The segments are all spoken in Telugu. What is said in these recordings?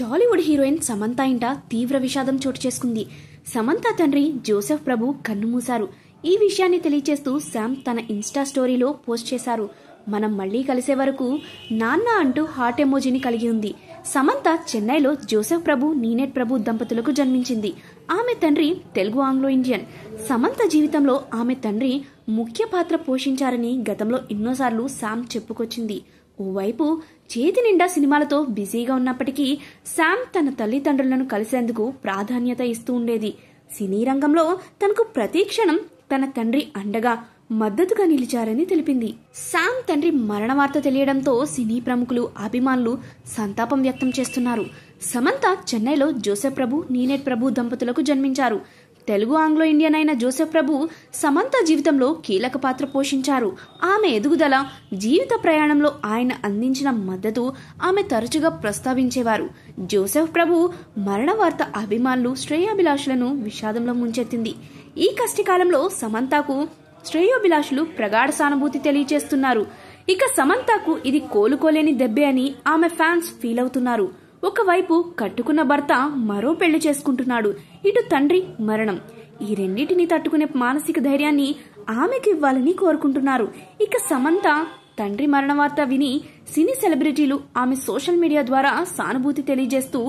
టాలీవుడ్ హీరోయిన్ సమంత ఇంట తీవ్ర విషాదం చోటు చేసుకుంది. సమంత తండ్రి జోసెఫ్ ప్రభు కన్నుమూశారు. ఈ విషయాన్ని తెలియచేస్తూ శామ్ తన ఇన్స్టా స్టోరీలో పోస్ట్ చేశారు. మనం మళ్లీ కలిసే వరకు నాన్న అంటూ హార్ట్ ఎమోజీని కలిగి ఉంది. సమంత చెన్నైలో జోసెఫ్ ప్రభు నీనేట్ ప్రభు దంపతులకు జన్మించింది. ఆమె తండ్రి తెలుగు ఆంగ్లో ఇండియన్. సమంత జీవితంలో ఆమె తండ్రి ముఖ్య పాత్ర పోషించారని గతంలో ఎన్నోసార్లు శామ్ చెప్పుకొచ్చింది. ఓవైపు చేతి నిండా సినిమాలతో బిజీగా ఉన్నప్పటికీ శామ్ తన తల్లిదండ్రులను కలిసేందుకు ప్రాధాన్యత ఇస్తూ ఉండేది. సినీ రంగంలో తనకు ప్రతి క్షణం తన తండ్రి అండగా మద్దతుగా నిలిచారని తెలిపింది. శామ్ తండ్రి మరణ వార్త తెలియడంతో సినీ ప్రముఖులు, అభిమానులు సంతాపం వ్యక్తం చేస్తున్నారు. సమంత చెన్నైలో జోసెఫ్ ప్రభు నీనేట్ ప్రభు దంపతులకు జన్మించారు. తెలుగు ఆంగ్లో ఇండియన్ అయిన జోసెఫ్ ప్రభు సమంత జీవితంలో కీలక పాత్ర పోషించారు. ఆమె ఎదుగుదల, జీవిత ప్రయాణంలో ఆయన అందించిన మద్దతు ఆమె తరచుగా ప్రస్తావించేవారు. జోసెఫ్ ప్రభు మరణ వార్త అభిమానులు, శ్రేయోభిలాషులను విషాదంలో ముంచెత్తింది. ఈ కష్టకాలంలో సమంతకు శ్రేయోభిలాషులు ప్రగాఢ సానుభూతి తెలియజేస్తున్నారు. ఇక సమంతకు ఇది కోలుకోలేని దెబ్బే అని ఆమె ఫ్యాన్స్ ఫీల్ అవుతున్నారు. ఒకవైపు కట్టుకున్న భర్త మరో పెళ్లి చేసుకుంటున్నాడు, ఇటు తండ్రి మరణం. ఈ రెండింటిని తట్టుకునే మానసిక ధైర్యాన్ని ఆమెకు ఇవ్వాలని కోరుకుంటున్నారు. ఇక సమంత తండ్రి మరణ వార్త విని సినీ సెలబ్రిటీలు ఆమె సోషల్ మీడియా ద్వారా సానుభూతి తెలియజేస్తూ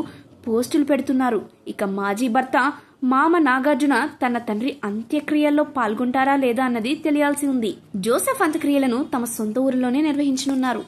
పోస్టులు పెడుతున్నారు. ఇక మాజీ భర్త మామ నాగార్జున తన తండ్రి అంత్యక్రియల్లో పాల్గొంటారా లేదా అన్నది తెలియాల్సి ఉంది. జోసెఫ్ అంత్యక్రియలను తమ సొంత ఊరిలోనే నిర్వహించనున్నారు.